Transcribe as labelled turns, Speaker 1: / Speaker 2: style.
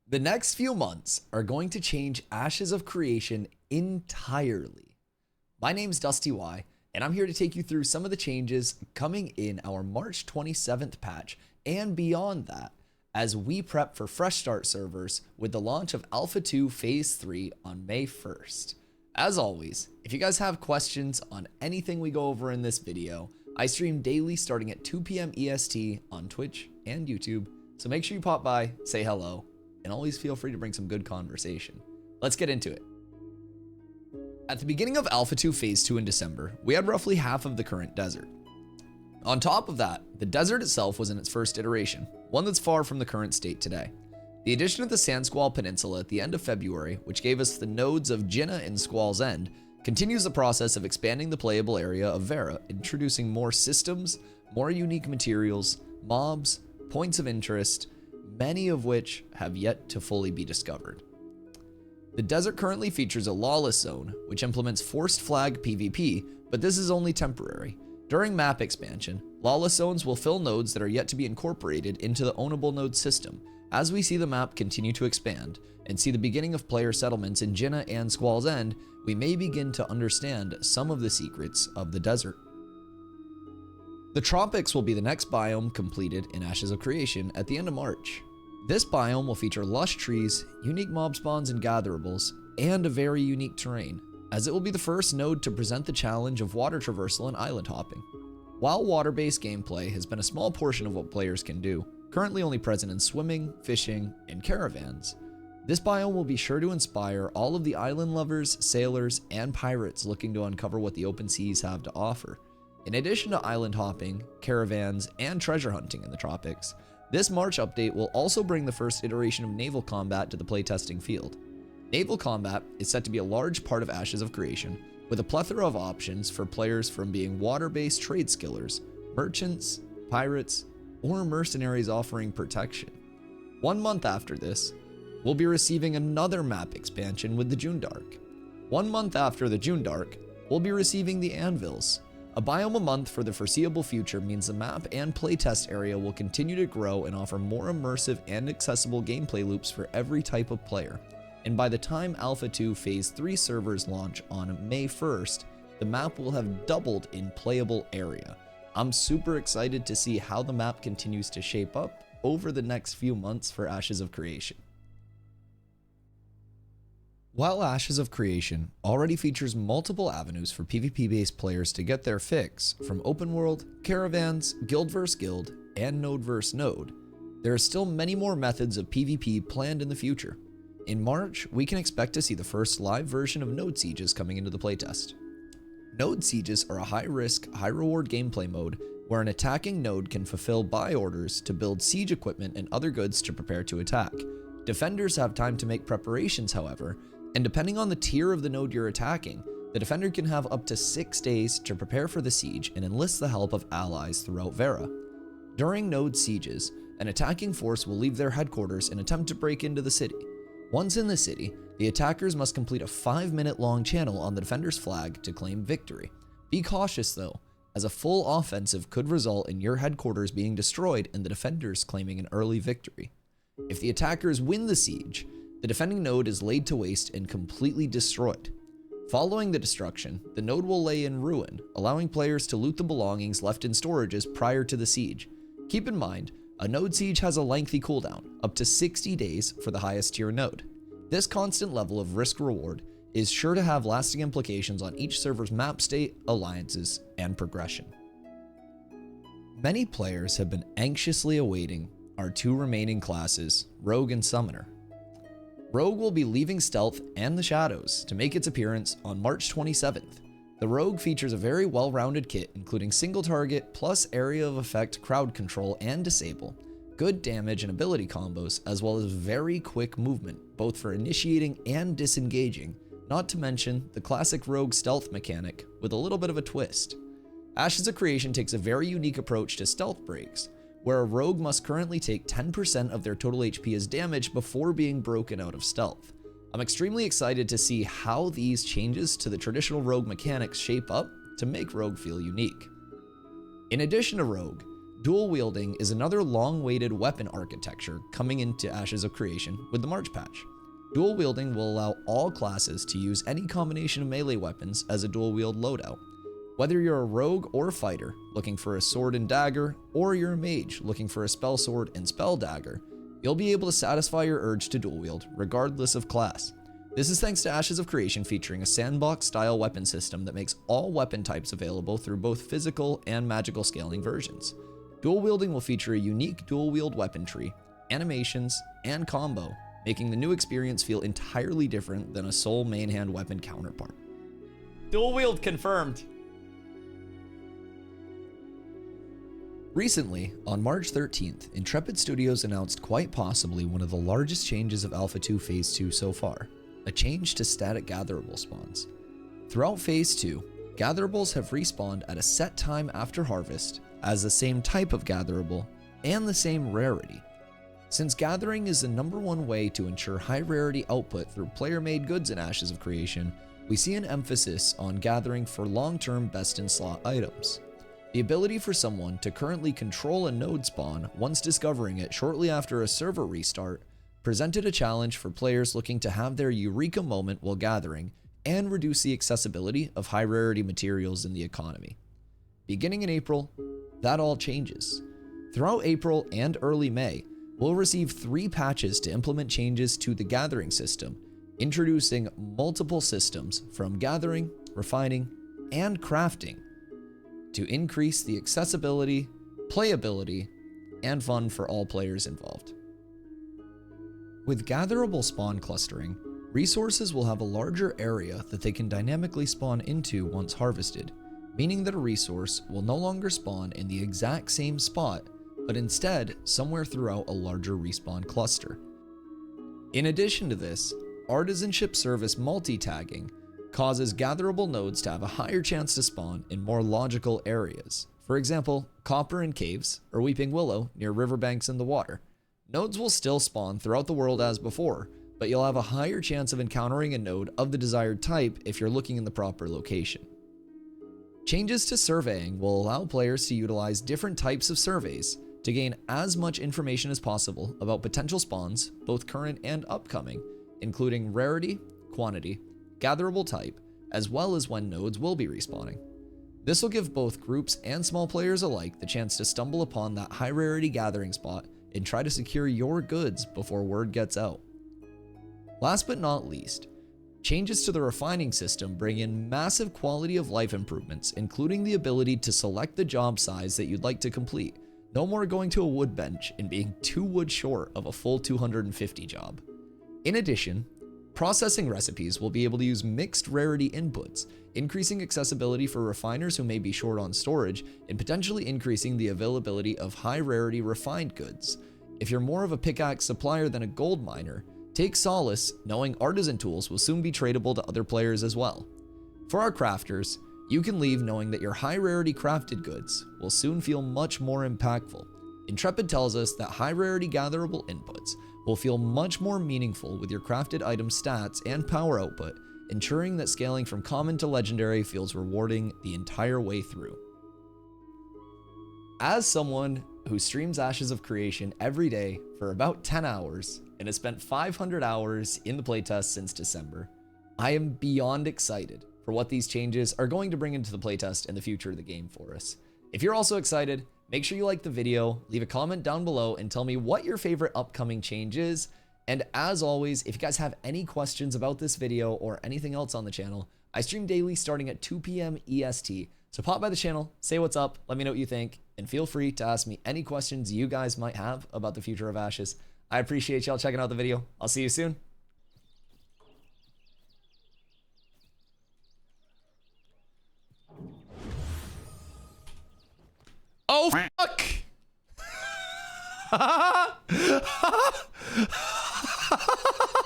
Speaker 1: The next few months are going to change Ashes of Creation entirely. My name's Dusty Y, and I'm here to take you through some of the changes coming in our March 27th patch and beyond that as we prep for fresh start servers with the launch of Alpha 2 Phase 3 on May 1st. As always, if you guys have questions on anything we go over in this video, I stream daily starting at 2 p.m. EST on Twitch and YouTube, so make sure you pop by, say hello, and always feel free to bring some good conversation. Let's get into it. At the beginning of Alpha 2 Phase 2 in December, we had roughly half of the current desert. On top of that, the desert itself was in its first iteration, one that's far from the current state today. The addition of the Sand Squall Peninsula at the end of February, which gave us the nodes of Jinnah and Squall's End, continues the process of expanding the playable area of Vera, introducing more systems, more unique materials, mobs, points of interest, many of which have yet to fully be discovered. The desert currently features a lawless zone, which implements forced flag PvP, but this is only temporary. During map expansion, lawless zones will fill nodes that are yet to be incorporated into the ownable node system. As we see the map continue to expand, and see the beginning of player settlements in Jinnah and Squall's End, we may begin to understand some of the secrets of the desert. The Tropics will be the next biome completed in Ashes of Creation at the end of March. This biome will feature lush trees, unique mob spawns and gatherables, and a very unique terrain, as it will be the first node to present the challenge of water traversal and island hopping. While water-based gameplay has been a small portion of what players can do, currently only present in swimming, fishing, and caravans, this biome will be sure to inspire all of the island lovers, sailors, and pirates looking to uncover what the open seas have to offer. In addition to island hopping, caravans, and treasure hunting in the tropics, this March update will also bring the first iteration of naval combat to the playtesting field. Naval combat is set to be a large part of Ashes of Creation, with a plethora of options for players from being water-based trade skillers, merchants, pirates, or mercenaries offering protection. 1 month after this, we'll be receiving another map expansion with the June Dark. 1 month after the June Dark, we'll be receiving the Anvils. A biome a month for the foreseeable future means the map and playtest area will continue to grow and offer more immersive and accessible gameplay loops for every type of player. And by the time Alpha 2 Phase 3 servers launch on May 1st, the map will have doubled in playable area. I'm super excited to see how the map continues to shape up over the next few months for Ashes of Creation. While Ashes of Creation already features multiple avenues for PvP-based players to get their fix, from open world, caravans, guild vs guild, and node vs node, there are still many more methods of PvP planned in the future. In March, we can expect to see the first live version of node sieges coming into the playtest. Node sieges are a high-risk, high-reward gameplay mode where an attacking node can fulfill buy orders to build siege equipment and other goods to prepare to attack. Defenders have time to make preparations, however, and depending on the tier of the node you're attacking, the defender can have up to 6 days to prepare for the siege and enlist the help of allies throughout Vera. During node sieges, an attacking force will leave their headquarters and attempt to break into the city. Once in the city, the attackers must complete a 5-minute long channel on the defender's flag to claim victory. Be cautious though, as a full offensive could result in your headquarters being destroyed and the defenders claiming an early victory. If the attackers win the siege, the defending node is laid to waste and completely destroyed. Following the destruction, the node will lay in ruin, allowing players to loot the belongings left in storages prior to the siege. Keep in mind, a node siege has a lengthy cooldown, up to 60 days for the highest tier node. This constant level of risk-reward is sure to have lasting implications on each server's map state, alliances, and progression. Many players have been anxiously awaiting our 2 remaining classes, Rogue and Summoner. Rogue will be leaving Stealth and the Shadows to make its appearance on March 27th. The Rogue features a very well-rounded kit including single target plus area of effect crowd control and disable, good damage and ability combos, as well as very quick movement, both for initiating and disengaging, not to mention the classic Rogue stealth mechanic with a little bit of a twist. Ashes of Creation takes a very unique approach to stealth breaks, where a rogue must currently take 10% of their total HP as damage before being broken out of stealth. I'm extremely excited to see how these changes to the traditional rogue mechanics shape up to make rogue feel unique. In addition to rogue, Dual wielding is another long-awaited weapon architecture coming into Ashes of Creation with the March patch. Dual wielding will allow all classes to use any combination of melee weapons as a dual wield loadout. Whether you're a rogue or fighter looking for a sword and dagger, or you're a mage looking for a spell sword and spell dagger, you'll be able to satisfy your urge to dual wield regardless of class. This is thanks to Ashes of Creation featuring a sandbox-style weapon system that makes all weapon types available through both physical and magical scaling versions. Dual wielding will feature a unique dual wield weapon tree, animations, and combo, making the new experience feel entirely different than a sole main hand weapon counterpart. Dual wield confirmed! Recently, on March 13th, Intrepid Studios announced quite possibly one of the largest changes of Alpha 2 Phase 2 so far, a change to static gatherable spawns. Throughout Phase 2, gatherables have respawned at a set time after harvest, as the same type of gatherable, and the same rarity. Since gathering is the #1 way to ensure high rarity output through player-made goods in Ashes of Creation, we see an emphasis on gathering for long-term best-in-slot items. The ability for someone to currently control a node spawn once discovering it shortly after a server restart presented a challenge for players looking to have their eureka moment while gathering and reduce the accessibility of high rarity materials in the economy. Beginning in April, that all changes. Throughout April and early May, we'll receive 3 patches to implement changes to the gathering system, introducing multiple systems from gathering, refining, and crafting to increase the accessibility, playability, and fun for all players involved. With gatherable spawn clustering, resources will have a larger area that they can dynamically spawn into once harvested, meaning that a resource will no longer spawn in the exact same spot, but instead somewhere throughout a larger respawn cluster. In addition to this, artisanship service multi-tagging causes gatherable nodes to have a higher chance to spawn in more logical areas. For example, copper in caves, or weeping willow near riverbanks in the water. Nodes will still spawn throughout the world as before, but you'll have a higher chance of encountering a node of the desired type if you're looking in the proper location. Changes to surveying will allow players to utilize different types of surveys to gain as much information as possible about potential spawns, both current and upcoming, including rarity, quantity, gatherable type, as well as when nodes will be respawning. This will give both groups and small players alike the chance to stumble upon that high rarity gathering spot and try to secure your goods before word gets out. Last but not least, changes to the refining system bring in massive quality of life improvements, including the ability to select the job size that you'd like to complete. No more going to a wood bench and being 2 wood short of a full 250 job. In addition, processing recipes will be able to use mixed rarity inputs, increasing accessibility for refiners who may be short on storage and potentially increasing the availability of high rarity refined goods. If you're more of a pickaxe supplier than a gold miner, take solace knowing artisan tools will soon be tradable to other players as well. For our crafters, you can leave knowing that your high rarity crafted goods will soon feel much more impactful. Intrepid tells us that high rarity gatherable inputs will feel much more meaningful with your crafted item stats and power output, ensuring that scaling from common to legendary feels rewarding the entire way through. As someone who streams Ashes of Creation every day for about 10 hours and has spent 500 hours in the playtest since December, I am beyond excited for what these changes are going to bring into the playtest and the future of the game for us. If you're also excited, make sure you like the video, leave a comment down below, and tell me what your favorite upcoming change is. And as always, if you guys have any questions about this video or anything else on the channel, I stream daily starting at 2 p.m. EST. So pop by the channel, say what's up, let me know what you think, and feel free to ask me any questions you guys might have about the future of Ashes. I appreciate y'all checking out the video. I'll see you soon. Oh, fuck!